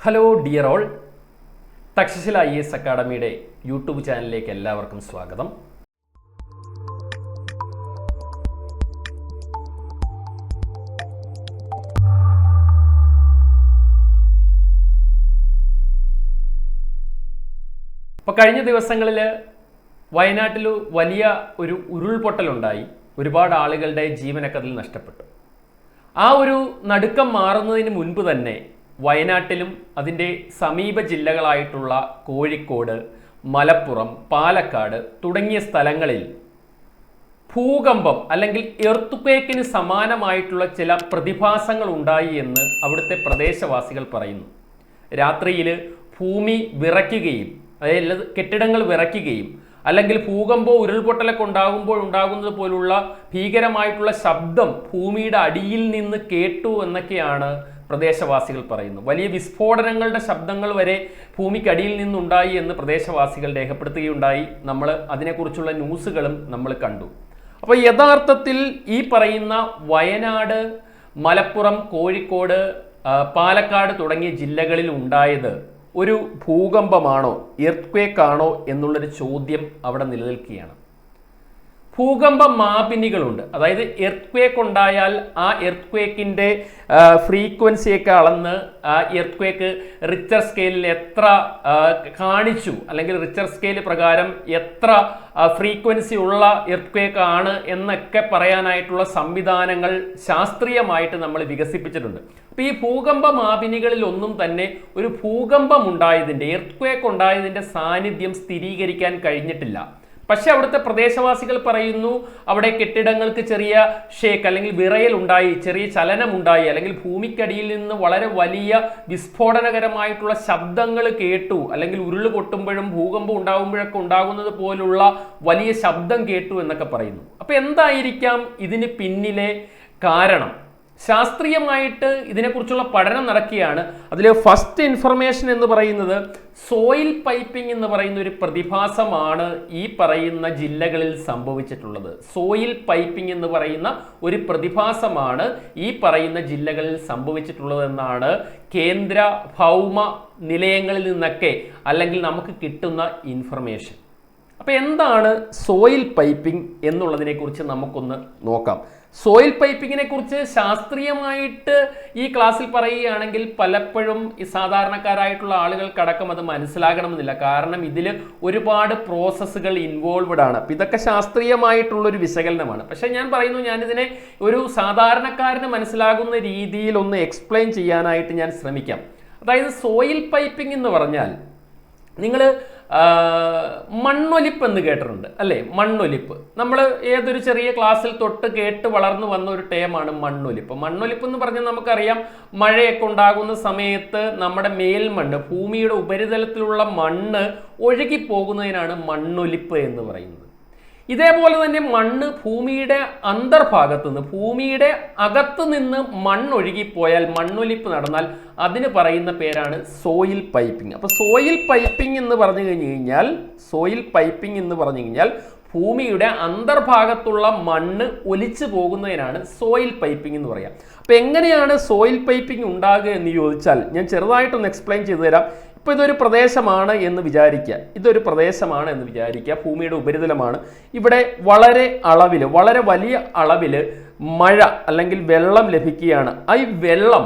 Hello dear all, Takshashila IAS അക്കാഡമിയുടെ YouTube ചാനലിലേക്ക് എല്ലാവർക്കും സ്വാഗതം. അപ്പോൾ കഴിഞ്ഞ ദിവസങ്ങളിൽ വയനാട്ടിൽ വലിയ ഒരു ഉരുൾപൊട്ടലുണ്ടായി. ഒരുപാട് ആളുകളുടെ ജീവനൊക്കെ അതിൽ നഷ്ടപ്പെട്ടു. ആ ഒരു നടുക്കം മാറുന്നതിന് മുൻപ് തന്നെ വയനാട്ടിലും അതിൻ്റെ സമീപ ജില്ലകളായിട്ടുള്ള കോഴിക്കോട്, മലപ്പുറം, പാലക്കാട് തുടങ്ങിയ സ്ഥലങ്ങളിൽ ഭൂകമ്പം അല്ലെങ്കിൽ എർത്തുക്വേക്കിന് സമാനമായിട്ടുള്ള ചില പ്രതിഭാസങ്ങൾ ഉണ്ടായി എന്ന് അവിടുത്തെ പ്രദേശവാസികൾ പറയുന്നു. രാത്രിയിൽ ഭൂമി വിറയ്ക്കുകയും അതായത് കെട്ടിടങ്ങൾ വിറയ്ക്കുകയും അല്ലെങ്കിൽ ഭൂകമ്പോ ഉരുൾപൊട്ടലൊക്കെ ഉണ്ടാകുമ്പോൾ ഉണ്ടാകുന്നത് പോലുള്ള ഭീകരമായിട്ടുള്ള ശബ്ദം ഭൂമിയുടെ അടിയിൽ നിന്ന് കേട്ടു എന്നൊക്കെയാണ് പ്രദേശവാസികൾ പറയുന്നു. വലിയ വിസ്ഫോടനങ്ങളുടെ ശബ്ദങ്ങൾ വരെ ഭൂമിക്കടിയിൽ നിന്നുണ്ടായി എന്ന് പ്രദേശവാസികൾ രേഖപ്പെടുത്തുകയുണ്ടായി. നമ്മൾ അതിനെക്കുറിച്ചുള്ള ന്യൂസുകളും നമ്മൾ കണ്ടു. അപ്പോൾ യഥാർത്ഥത്തിൽ ഈ പറയുന്ന വയനാട്, മലപ്പുറം, കോഴിക്കോട്, പാലക്കാട് തുടങ്ങിയ ജില്ലകളിൽ ഉണ്ടായത് ഒരു ഭൂകമ്പമാണോ, എർത്ത്ക്വേക്ക് ആണോ എന്നുള്ളൊരു ചോദ്യം അവിടെ നിലനിൽക്കുകയാണ്. ഭൂകമ്പ മാപിനികളുണ്ട്. അതായത് എർത്ത്ക്വേക്ക് ഉണ്ടായാൽ ആ എർത്ത്ക്വേക്കിൻ്റെ ഫ്രീക്വൻസിയൊക്കെ അളന്ന് ആ എർത്ത്ക്വേക്ക് റിച്ചർ സ്കെയിലിൽ എത്ര കാണിച്ചു, അല്ലെങ്കിൽ റിച്ചർ സ്കെയിൽ പ്രകാരം എത്ര ഫ്രീക്വൻസി ഉള്ള എർത്ത്ക്വേക്ക് ആണ് എന്നൊക്കെ പറയാനായിട്ടുള്ള സംവിധാനങ്ങൾ ശാസ്ത്രീയമായിട്ട് നമ്മൾ വികസിപ്പിച്ചിട്ടുണ്ട്. അപ്പോൾ ഈ ഭൂകമ്പ മാപിനികളിൽ ഒന്നും തന്നെ ഒരു ഭൂകമ്പം ഉണ്ടായതിൻ്റെ, എർത്ത്ക്വേക്ക് ഉണ്ടായതിൻ്റെ സാന്നിധ്യം സ്ഥിരീകരിക്കാൻ കഴിഞ്ഞിട്ടില്ല. പക്ഷെ അവിടുത്തെ പ്രദേശവാസികൾ പറയുന്നു അവിടെ കെട്ടിടങ്ങൾക്ക് ചെറിയ ഷേക്ക് അല്ലെങ്കിൽ വിറയൽ ഉണ്ടായി, ചെറിയ ചലനം ഉണ്ടായി, അല്ലെങ്കിൽ ഭൂമിക്കടിയിൽ നിന്ന് വളരെ വലിയ വിസ്ഫോടനകരമായിട്ടുള്ള ശബ്ദങ്ങൾ കേട്ടു, അല്ലെങ്കിൽ ഉരുള് പൊട്ടുമ്പോഴും ഭൂകമ്പം ഉണ്ടാകുമ്പോഴൊക്കെ ഉണ്ടാകുന്നത് പോലുള്ള വലിയ ശബ്ദം കേട്ടു എന്നൊക്കെ പറയുന്നു. അപ്പോൾ എന്തായിരിക്കാം ഇതിന് പിന്നിലെ കാരണം? ശാസ്ത്രീയമായിട്ട് ഇതിനെക്കുറിച്ചുള്ള പഠനം നടക്കുകയാണ്. അതിൽ ഫസ്റ്റ് ഇൻഫർമേഷൻ എന്ന് പറയുന്നത് സോയിൽ പൈപ്പിംഗ് എന്ന് പറയുന്ന ഒരു പ്രതിഭാസമാണ് ഈ പറയുന്ന ജില്ലകളിൽ സംഭവിച്ചിട്ടുള്ളത്. സോയിൽ പൈപ്പിംഗ് എന്ന് പറയുന്ന ഒരു പ്രതിഭാസമാണ് ഈ പറയുന്ന ജില്ലകളിൽ സംഭവിച്ചിട്ടുള്ളതെന്നാണ് കേന്ദ്ര ഭൗമ നിലയങ്ങളിൽ നിന്നൊക്കെ അല്ലെങ്കിൽ നമുക്ക് കിട്ടുന്ന ഇൻഫർമേഷൻ. അപ്പോൾ എന്താണ് സോയിൽ പൈപ്പിംഗ് എന്നുള്ളതിനെക്കുറിച്ച് നമുക്കൊന്ന് നോക്കാം. സോയിൽ പൈപ്പിങ്ങിനെ കുറിച്ച് ശാസ്ത്രീയമായിട്ട് ഈ ക്ലാസ്സിൽ പറയുകയാണെങ്കിൽ പലപ്പോഴും ഈ സാധാരണക്കാരായിട്ടുള്ള ആളുകൾക്കടക്കം അത് മനസ്സിലാകണമെന്നില്ല. കാരണം ഇതിൽ ഒരുപാട് പ്രോസസ്സുകൾ ഇൻവോൾവ്ഡ് ആണ്. അപ്പം ഇതൊക്കെ ശാസ്ത്രീയമായിട്ടുള്ളൊരു വിശകലനമാണ്. പക്ഷേ ഞാൻ പറയുന്നു, ഞാനിതിനെ ഒരു സാധാരണക്കാരന് മനസ്സിലാകുന്ന രീതിയിൽ ഒന്ന് എക്സ്പ്ലെയിൻ ചെയ്യാനായിട്ട് ഞാൻ ശ്രമിക്കാം. അതായത് സോയിൽ പൈപ്പിംഗ് എന്ന് പറഞ്ഞാൽ നിങ്ങൾ മണ്ണൊലിപ്പ് എന്ന് കേട്ടിട്ടുണ്ട് അല്ലേ? മണ്ണൊലിപ്പ് നമ്മൾ ഏതൊരു ചെറിയ ക്ലാസ്സിൽ തൊട്ട് കേട്ട് വളർന്നു വന്ന ഒരു ടേമാണ് മണ്ണൊലിപ്പ്. മണ്ണൊലിപ്പ് എന്ന് പറഞ്ഞാൽ നമുക്കറിയാം, മഴയൊക്കെ ഉണ്ടാകുന്ന സമയത്ത് നമ്മുടെ മേൽമണ്ണ്, ഭൂമിയുടെ ഉപരിതലത്തിലുള്ള മണ്ണ് ഒഴുകിപ്പോകുന്നതിനാണ് മണ്ണൊലിപ്പ് എന്ന് പറയുന്നത്. ഇതേപോലെ തന്നെ മണ്ണ് ഭൂമിയുടെ അന്തർഭാഗത്ത് നിന്ന്, ഭൂമിയുടെ അകത്ത് നിന്ന് മണ്ണൊഴുകിപ്പോയാൽ, മണ്ണൊലിപ്പ് നടന്നാൽ അതിന് പറയുന്ന പേരാണ് സോയിൽ പൈപ്പിംഗ്. അപ്പോൾ സോയിൽ പൈപ്പിംഗ് എന്ന് പറഞ്ഞു കഴിഞ്ഞാൽ ഭൂമിയുടെ അന്തർഭാഗത്തുള്ള മണ്ണ് ഒലിച്ചു പോകുന്നതിനാണ് സോയിൽ പൈപ്പിംഗ് എന്ന് പറയാം. അപ്പോൾ എങ്ങനെയാണ് സോയിൽ പൈപ്പിംഗ് ഉണ്ടാകുക എന്ന് ചോദിച്ചാൽ ഞാൻ ചെറുതായിട്ടൊന്ന് എക്സ്പ്ലെയിൻ ചെയ്തു തരാം. ഇപ്പോൾ ഇതൊരു പ്രദേശമാണ് എന്ന് വിചാരിക്കുക, ഭൂമിയുടെ ഉപരിതലമാണ്. ഇവിടെ വളരെ വലിയ അളവിൽ മഴ അല്ലെങ്കിൽ വെള്ളം ലഭിക്കുകയാണ്. ഈ വെള്ളം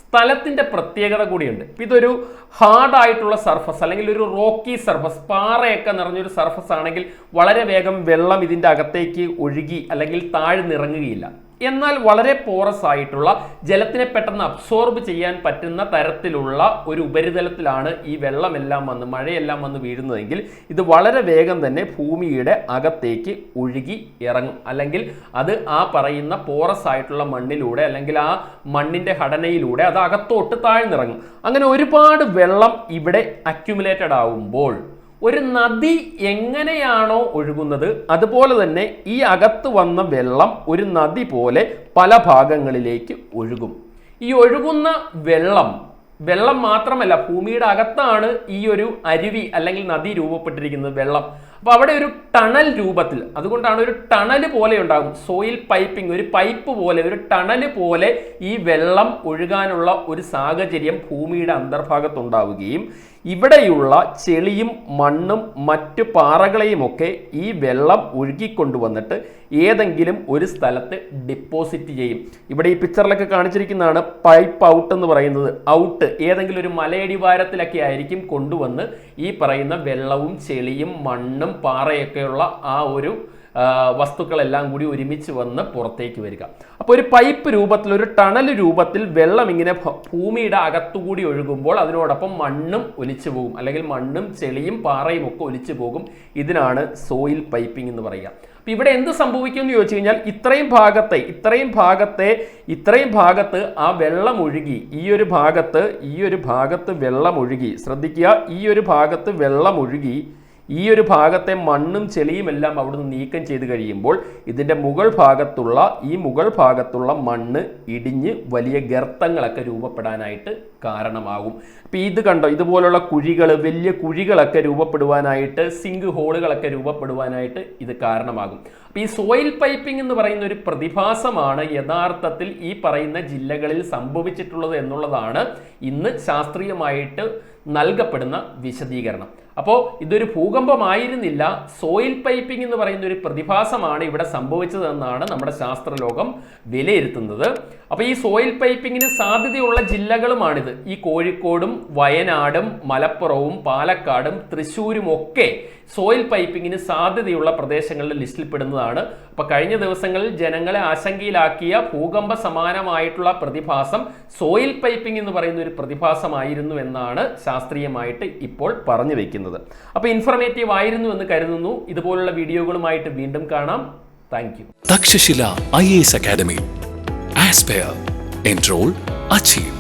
സ്ഥലത്തിൻ്റെ പ്രത്യേകത കൂടിയുണ്ട്. ഇപ്പം ഇതൊരു ഹാർഡായിട്ടുള്ള സർഫസ് അല്ലെങ്കിൽ ഒരു റോക്കി സർഫസ്, പാറയൊക്കെ നിറഞ്ഞൊരു സർഫസ് ആണെങ്കിൽ വളരെ വേഗം വെള്ളം ഇതിൻ്റെ അകത്തേക്ക് ഒഴുകി അല്ലെങ്കിൽ താഴ്ന്നിറങ്ങുകയില്ല. എന്നാൽ വളരെ പോറസ് ആയിട്ടുള്ള, ജലത്തിനെ പെട്ടെന്ന് അബ്സോർബ് ചെയ്യാൻ പറ്റുന്ന തരത്തിലുള്ള ഒരു ഉപരിതലത്തിലാണ് ഈ മഴയെല്ലാം വന്ന് വീഴുന്നതെങ്കിൽ ഇത് വളരെ വേഗം തന്നെ ഭൂമിയുടെ അകത്തേക്ക് ഒഴുകി ഇറങ്ങും. അല്ലെങ്കിൽ അത് ആ പറയുന്ന പോറസ് ആയിട്ടുള്ള മണ്ണിലൂടെ അല്ലെങ്കിൽ ആ മണ്ണിൻ്റെ ഘടനയിലൂടെ അത് അകത്തോട്ട് താഴ്ന്നിറങ്ങും. അങ്ങനെ ഒരുപാട് വെള്ളം ഇവിടെ അക്യുമുലേറ്റഡ് ആവുമ്പോൾ ഒരു നദി എങ്ങനെയാണോ ഒഴുകുന്നത് അതുപോലെ തന്നെ ഈ അകത്ത് വന്ന വെള്ളം ഒരു നദി പോലെ പല ഭാഗങ്ങളിലേക്ക് ഒഴുകും. ഈ ഒഴുകുന്ന വെള്ളം മാത്രമല്ല, ഭൂമിയുടെ അകത്താണ് ഈ ഒരു അരുവി അല്ലെങ്കിൽ നദി രൂപപ്പെട്ടിരിക്കുന്നത്, വെള്ളം. അപ്പോൾ അവിടെ ഒരു ടണൽ രൂപത്തിൽ, അതുകൊണ്ടാണ് ഒരു ടണൽ പോലെ ഉണ്ടാകും, സോയിൽ പൈപ്പിംഗ്, ഒരു പൈപ്പ് പോലെ, ഒരു ടണൽ പോലെ ഈ വെള്ളം ഒഴുകാനുള്ള ഒരു സാഹചര്യം ഭൂമിയുടെ അന്തർഭാഗത്തുണ്ടാവുകയും ഇവിടെയുള്ള ചെളിയും മണ്ണും മറ്റു പാറകളെയുമൊക്കെ ഈ വെള്ളം ഒഴുകിക്കൊണ്ടുവന്നിട്ട് ഏതെങ്കിലും ഒരു സ്ഥലത്ത് ഡിപ്പോസിറ്റ് ചെയ്യും. ഇവിടെ ഈ പിക്ചറിലൊക്കെ കാണിച്ചിരിക്കുന്നതാണ് പൈപ്പ് ഔട്ട് എന്ന് പറയുന്നത്. ഔട്ട് ഏതെങ്കിലും ഒരു മലയടിവാരത്തിലൊക്കെ ആയിരിക്കും കൊണ്ടുവന്ന് ഈ പറയുന്ന വെള്ളവും ചെളിയും മണ്ണും പാറയൊക്കെയുള്ള ആ ഒരു വസ്തുക്കളെല്ലാം കൂടി ഒരുമിച്ച് വന്ന് പുറത്തേക്ക് വരിക. അപ്പോൾ ഒരു പൈപ്പ് രൂപത്തിൽ, ഒരു ടണൽ രൂപത്തിൽ വെള്ളം ഇങ്ങനെ ഭൂമിയുടെ അകത്തുകൂടി ഒഴുകുമ്പോൾ അതിനോടൊപ്പം മണ്ണും ഒലിച്ചു പോകും, അല്ലെങ്കിൽ മണ്ണും ചെളിയും പാറയും ഒക്കെ ഒലിച്ചു പോകും. ഇതിനാണ് സോയിൽ പൈപ്പിംഗ് എന്ന് പറയുക. അപ്പം ഇവിടെ എന്ത് സംഭവിക്കും എന്ന് ചോദിച്ചു കഴിഞ്ഞാൽ ഇത്രയും ഭാഗത്ത് ആ വെള്ളം ഒഴുകി, ഈ ഒരു ഭാഗത്ത് വെള്ളം ഒഴുകി, ശ്രദ്ധിക്കുക, ഈ ഒരു ഭാഗത്ത് വെള്ളം ഒഴുകി ഈ ഒരു ഭാഗത്തെ മണ്ണും ചെളിയും എല്ലാം അവിടുന്ന് നീക്കം ചെയ്ത് കഴിയുമ്പോൾ ഇതിൻ്റെ മുകൾ ഭാഗത്തുള്ള മണ്ണ് ഇടിഞ്ഞ് വലിയ ഗർത്തങ്ങളൊക്കെ രൂപപ്പെടാനായിട്ട് കാരണമാകും. അപ്പം ഇത് കണ്ടോ, ഇതുപോലുള്ള കുഴികൾ, വലിയ കുഴികളൊക്കെ രൂപപ്പെടുവാനായിട്ട്, സിങ്ക് ഹോളുകളൊക്കെ രൂപപ്പെടുവാനായിട്ട് ഇത് കാരണമാകും. അപ്പം ഈ സോയിൽ പൈപ്പിംഗ് എന്ന് പറയുന്ന ഒരു പ്രതിഭാസമാണ് യഥാർത്ഥത്തിൽ ഈ പറയുന്ന ജില്ലകളിൽ സംഭവിച്ചിട്ടുള്ളത് എന്നുള്ളതാണ് ഇന്ന് ശാസ്ത്രീയമായിട്ട് നൽകപ്പെടുന്ന വിശദീകരണം. അപ്പോൾ ഇതൊരു ഭൂകമ്പമായിരുന്നില്ല, സോയിൽ പൈപ്പിംഗ് എന്ന് പറയുന്ന ഒരു പ്രതിഭാസമാണ് ഇവിടെ സംഭവിച്ചതെന്നാണ് നമ്മുടെ ശാസ്ത്രലോകം വിലയിരുത്തുന്നത്. അപ്പോൾ ഈ സോയിൽ പൈപ്പിങ്ങിന് സാധ്യതയുള്ള ജില്ലകളുമാണിത്. ഈ കോഴിക്കോടും വയനാടും മലപ്പുറവും പാലക്കാടും തൃശ്ശൂരും ഒക്കെ സോയിൽ പൈപ്പിങ്ങിന് സാധ്യതയുള്ള പ്രദേശങ്ങളുടെ ലിസ്റ്റിൽപ്പെടുന്നതാണ്. അപ്പോൾ കഴിഞ്ഞ ദിവസങ്ങളിൽ ജനങ്ങളെ ആശങ്കയിലാക്കിയ ഭൂകമ്പ സമാനമായിട്ടുള്ള പ്രതിഭാസം സോയിൽ പൈപ്പിംഗ് എന്ന് പറയുന്ന ഒരു പ്രതിഭാസമായിരുന്നു എന്നാണ് ശാസ്ത്രീയമായിട്ട് ഇപ്പോൾ പറഞ്ഞു വയ്ക്കുന്നത്. അപ്പോൾ ഇൻഫർമേറ്റീവ് ആയിരുന്നു എന്ന് കരുതുന്നു. ഇതുപോലുള്ള വീഡിയോകളുമായിട്ട് വീണ്ടും കാണാം. Thank you. Takshashila IAS academy. Aspire, enroll, achieve.